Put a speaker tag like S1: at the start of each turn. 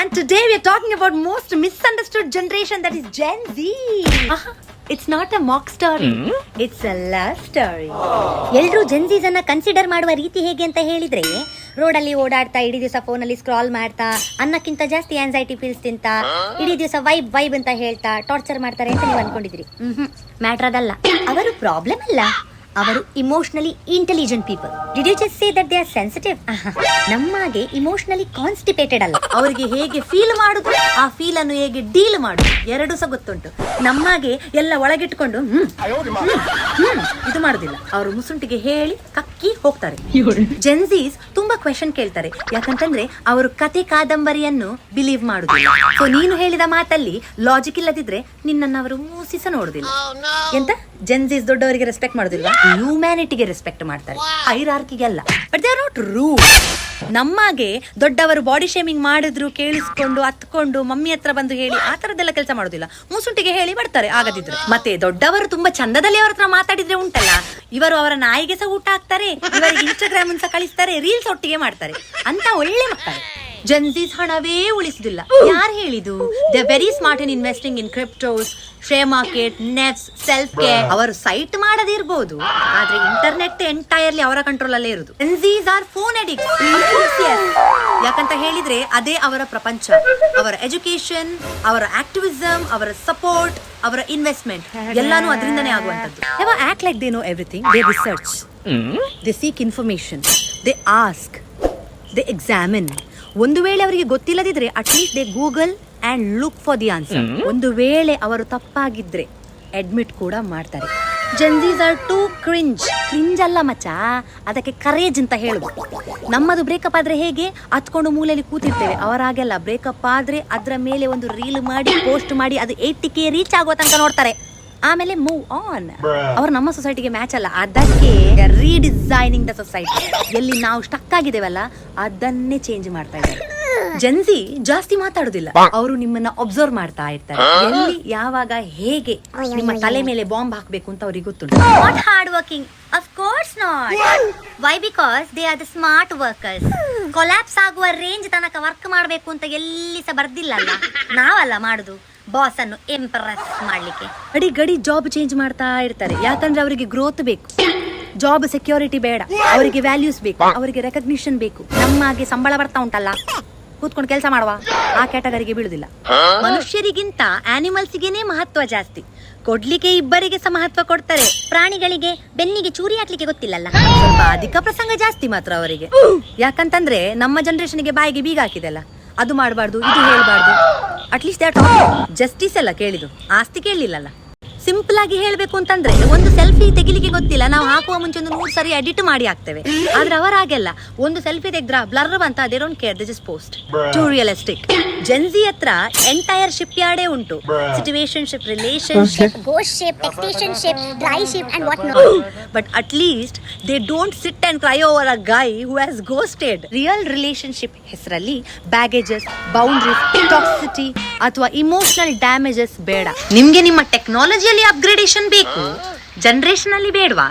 S1: And today we are talking about most misunderstood generation, that is Gen Z. It's not a mock story. It's a love story.
S2: ಎಲ್ರೂ ಜೆನ್ಸೀಸ್ ಅನ್ನ consider ಮಾಡುವ ರೀತಿ ಹೇಗೆ ಅಂತ ಹೇಳಿದ್ರೆ, ರೋಡಲ್ಲಿ ಓಡಾಡ್ತಾ ಇಡೀ ದಿವಸ ಫೋನಲ್ಲಿ ಸ್ಕ್ರಾಲ್ ಮಾಡ್ತಾ, ಅನ್ನಕ್ಕಿಂತ ಜಾಸ್ತಿ ಆನ್ಸೈಟಿ ಫೀಲ್ಸ್ ತಿಂತ, ಇಡೀ ದಿವಸ ವೈಬ್ ಅಂತ ಹೇಳ್ತಾ ಟಾರ್ಚರ್ ಮಾಡ್ತಾರೆ ಅಂತ ನೀವು ಅನ್ಕೊಂಡಿದ್ರಿ. ಮ್ಯಾಟರ್ ಅದಲ್ಲ. ಅವರು ಪ್ರಾಬ್ಲಮ್ ಅಲ್ಲ, ಅವರು emotionally intelligent people. Did you just say that they are sensitive? ನಮ್ಮಾಗೆ ಇಮೋಷನಲಿ ಕಾನ್ಸ್ಟಿಪೇಟೆಡ್ ಅಲ್ಲ.
S1: ಅವರಿಗೆ ಹೇಗೆ ಫೀಲ್ ಮಾಡುದು, ಆ ಫೀಲ್ ಅನ್ನು ಹೇಗೆ ಡೀಲ್ ಮಾಡುದು ಎರಡು ಸಹ ಗೊತ್ತುಂಟು. ನಮ್ಮಾಗೆ ಎಲ್ಲ ಒಳಗಿಟ್ಕೊಂಡು ಇದು ಮಾಡುದಿಲ್ಲ. ಅವರು ಮುಸುಂಟಿಗೆ ಹೇಳಿ ಕಕ್ಕಿ ಹೋಗ್ತಾರೆ. ಜೆನ್ಸೀಸ್ ತುಂಬಾ ಕ್ವೆಶನ್ ಕೇಳ್ತಾರೆ, ಯಾಕಂತಂದ್ರೆ ಅವರು ಕತೆ ಕಾದಂಬರಿಯನ್ನು ಬಿಲೀವ್ ಮಾಡುದಿಲ್ಲ. ಸೊ ನೀನು ಹೇಳಿದ ಮಾತಲ್ಲಿ ಲಾಜಿಕ್ ಇಲ್ಲದಿದ್ರೆ ನಿನ್ನನ್ನು ಅವರು ಮೂಸಿಸ ನೋಡುದಿಲ್ಲ. ಎಂತ ಜೆನ್ಸೀಸ್ ದೊಡ್ಡವರಿಗೆ ರೆಸ್ಪೆಕ್ಟ್ ಮಾಡುದಿಲ್ವಾ? ಹ್ಯೂಮ್ಯಾನಿಟಿಗೆ ರೆಸ್ಪೆಕ್ಟ್ ಮಾಡ್ತಾರೆ, ಹೈರಾರ್ಕಿಗೆ ಅಲ್ಲ. But they are not rude. ನಮ್ಮಾಗೆ ದೊಡ್ಡವರು ಬಾಡಿ ಶೇಮಿಂಗ್ ಮಾಡಿದ್ರು ಕೇಳಿಸ್ಕೊಂಡು ಹತ್ಕೊಂಡು ಮಮ್ಮಿ ಹತ್ರ ಬಂದು ಹೇಳಿ ಆ ತರದೆಲ್ಲ ಕೆಲಸ ಮಾಡುದಿಲ್ಲ. ಮೂಸುಂಟಿಗೆ ಹೇಳಿ ಬರ್ತಾರೆ ಆಗದಿದ್ರು. ಮತ್ತೆ ದೊಡ್ಡವರು ತುಂಬಾ ಚಂದದಲ್ಲಿ ಅವ್ರ ಹತ್ರ ಮಾತಾಡಿದ್ರೆ ಉಂಟಲ್ಲ, ಇವರು ಅವರ ನಾಯಿಗೆ ಸಹ ಊಟ ಹಾಕ್ತಾರೆ, ಇವರಿಗೆ ಇನ್ಸ್ಟಾಗ್ರಾಮ್ ಸಹ ಕಳಿಸ್ತಾರೆ, ರೀಲ್ಸ್ ಒಟ್ಟಿಗೆ ಮಾಡ್ತಾರೆ ಅಂತ ಒಳ್ಳೆ ಮಕ್ಕಳು. ಜೆನ್ಸೀಸ್ ಹಣವೇ ಉಳಿಸುದಿಲ್ಲ. ಯಾರು ಹೇಳಿದು? They are very smart in investing in cryptos, share market, nets, self care. ಅವರು ಸೈಟ್ ಮಾಡದಿರ್ಬೋದು, ಆದ್ರೆ ಇಂಟರ್ನೆಟ್ ಎಂಟೈರ್ಲಿ ಅವರ ಕಂಟ್ರೋಲ್ ಅಲ್ಲೇ ಇರುದು. Gen Zs are phone addict. ಯಾಕಂತ ಹೇಳಿದ್ರೆ ಅದೇ ಅವರ ಪ್ರಪಂಚ. ಅವರ ಎಜುಕೇಶನ್, ಅವರ ಆಕ್ಟಿವಿಸಮ್, ಅವರ ಸಪೋರ್ಟ್, ಅವರ ಇನ್ವೆಸ್ಟ್ಮೆಂಟ್ ಎಲ್ಲಾನು ಅದರಿಂದನೇ ಆಗುವಂತದ್ದು. Never act like they know everything. They research. They seek information. They ask. They examine. ಒಂದು ವೇಳೆ ಅವರಿಗೆ ಗೊತ್ತಿಲ್ಲದಿದ್ರೆ at least they Google and look for the answer. ಒಂದು ವೇಳೆ ಅವರು ತಪ್ಪಾಗಿದ್ರೆ ಅಡ್ಮಿಟ್ ಕೂಡ ಮಾಡ್ತಾರೆ. ಜೆನ್ಸೀಸ್ ಆರ್ ಟು ಕ್ರಿಂಜ್ ಅಲ್ಲ ಮಚ್ಚ, ಅದಕ್ಕೆ ಕರೇಜ್ ಅಂತ ಹೇಳುದು. ನಮ್ಮದು ಬ್ರೇಕಪ್ ಆದ್ರೆ ಹೇಗೆ ಹತ್ಕೊಂಡು ಮೂಲೆಯಲ್ಲಿ ಕೂತಿರ್ತೇವೆ, ಅವರಾಗೆಲ್ಲ ಬ್ರೇಕಪ್ ಆದ್ರೆ ಅದ್ರ ಮೇಲೆ ಒಂದು ರೀಲ್ ಮಾಡಿ ಪೋಸ್ಟ್ ಮಾಡಿ ಅದು 80K ರೀಚ್ ಆಗೋ ತನಕ ನೋಡ್ತಾರೆ, ಆಮೇಲೆ ಮೂವ್ ಆನ್. ಅವ್ರು ನಮ್ಮ ಸೊಸೈಟಿಗೆ ಮ್ಯಾಚ್ ಅಲ್ಲ, ಅದಕ್ಕೆ ರೀಡಿಸೈನಿಂಗ್ ದ ಸೊಸೈಟಿ. ಎಲ್ಲಿ ನಾವು ಸ್ಟಕ್ ಆಗಿದ್ದೇವಲ್ಲ ಅದನ್ನೇ ಚೇಂಜ್ ಮಾಡ್ತಾ ಇದ್ದಾರೆ. ಜೆನ್ಸಿ ಜಾಸ್ತಿ ಮಾತಾಡುದಿಲ್ಲ, ಅವರು ನಿಮ್ಮನ್ನ ಅಬ್ಸರ್ವ್ ಮಾಡ್ತಾ ಇರ್ತಾರೆ. ಎಲ್ಲಿ ಯಾವಾಗ ಹೇಗೆ ನಿಮ್ಮ ತಲೆ ಮೇಲೆ ಬಾಂಬ್ ಹಾಕ್ಬೇಕು ಅಂತ ಅವ್ರಿಗೆ ಗೊತ್ತುಂಟು.
S2: Not hard working, of course not. Why? Because they are the smart workers. Collapse ಆಗುವ ರೇಂಜ್ ತನಕ ವರ್ಕ್ ಮಾಡಬೇಕು ಅಂತ ಎಲ್ಲಿ ಸಹ ಬರ್ದಿಲ್ಲಲ್ಲ, ನಾವಲ್ಲ ಮಾಡುದು ಬಾಸ್ ಅನ್ನು ಇಂಪ್ರೆಸ್ ಮಾಡ್ಲಿಕ್ಕೆ.
S1: ಗಡಿ ಜಾಬ್ ಚೇಂಜ್ ಮಾಡ್ತಾ ಇರ್ತಾರೆ, ಯಾಕಂದ್ರೆ ಅವರಿಗೆ ಗ್ರೋತ್ ಬೇಕು. ಜಾಬ್ ಸೆಕ್ಯೂರಿಟಿ ಬೇಡ, ಅವರಿಗೆ ವ್ಯಾಲ್ಯೂಸ್ ಬೇಕು, ಅವರಿಗೆ ರೆಕಗ್ನಿಷನ್ ಬೇಕು. ನಮ್ಮಾಗೆ ಸಂಬಳ ಬರ್ತಾ ಉಂಟಲ್ಲ, ಕೂತ್ಕೊಂಡು ಕೆಲಸ ಮಾಡುವ ಆ ಕ್ಯಾಟಗರಿಗೆ ಬೀಳುದಿಲ್ಲ. ಮನುಷ್ಯರಿಗಿಂತ ಆನಿಮಲ್ಸ್ಗೆನೇ ಮಹತ್ವ ಜಾಸ್ತಿ. ಕೊಡ್ಲಿಕ್ಕೆ ಇಬ್ಬರಿಗೆ ಸಹ ಮಹತ್ವ ಕೊಡ್ತಾರೆ, ಪ್ರಾಣಿಗಳಿಗೆ ಬೆನ್ನಿಗೆ ಚೂರಿ ಹಾಕ್ಲಿಕ್ಕೆ ಗೊತ್ತಿಲ್ಲಲ್ಲ. ಸ್ವಲ್ಪ ಅಧಿಕ ಪ್ರಸಂಗ ಜಾಸ್ತಿ ಮಾತ್ರ ಅವರಿಗೆ. ಯಾಕಂತಂದ್ರೆ ನಮ್ಮ ಜನರೇಷನ್ಗೆ ಬಾಯಿಗೆ ಬೀಗ ಹಾಕಿದೆಲ್ಲ, ಅದು ಮಾಡಬಾರ್ದು, ಇದು ಹೇಳ್ಬಾರ್ದು. At least they are talking. Justice ಎಲ್ಲ ಕೇಳಿದು, ಆಸ್ತಿ ಕೇಳಲಿಲ್ಲಲ್ಲ. ಸಿಂಪಲ್ ಆಗಿ ಹೇಳ್ಬೇಕು ಅಂತಂದ್ರೆ ಒಂದು ಸೆಲ್ಫಿ ತೆಗಿಲಿಕ್ಕೆ ಗೊತ್ತಿಲ್ಲ, ನಾವು ಹಾಕುವ ಮುಂಚೆ ಒಂದು 100 ಸರಿ ಎಡಿಟ್ ಮಾಡಿ ಹಾಕ್ತೇವೆ. ಆದ್ರೆ ಅವರಾಗೆಲ್ಲ ಒಂದು ಸೆಲ್ಫಿ ತೆಗ್ದ್ರ ಬ್ಲರ್ ಅಂತ they don't care, they just post. Too realistic. Gen Z ಹತ್ರ ಎಂಟೈರ್ ಶಿಪ್ ಯಾರ್ಡೇ ಉಂಟು. ಸಿಚುವೇಶನ್ಶಿಪ್, ರಿಲೇಶನ್ಶಿಪ್,
S2: ಗೋಸ್ಟ್ಶಿಪ್, ಎಕ್ಸ್ಟೇಷನ್ಶಿಪ್, dryship and what not.
S1: But at least they don't sit and cry over a guy who has ghosted. Real relationship ಹೆಸರಲ್ಲಿ baggages, boundaries, toxicity ಅಥವಾ emotional damages ಬೇಡ. ನಿಮ್ಗೆ ನಿಮ್ಮ ಟೆಕ್ನಾಲಜಿಯಲ್ಲಿ upgradation ಬೇಕು, generation ಅಲ್ಲಿ ಬೇಡವಾ?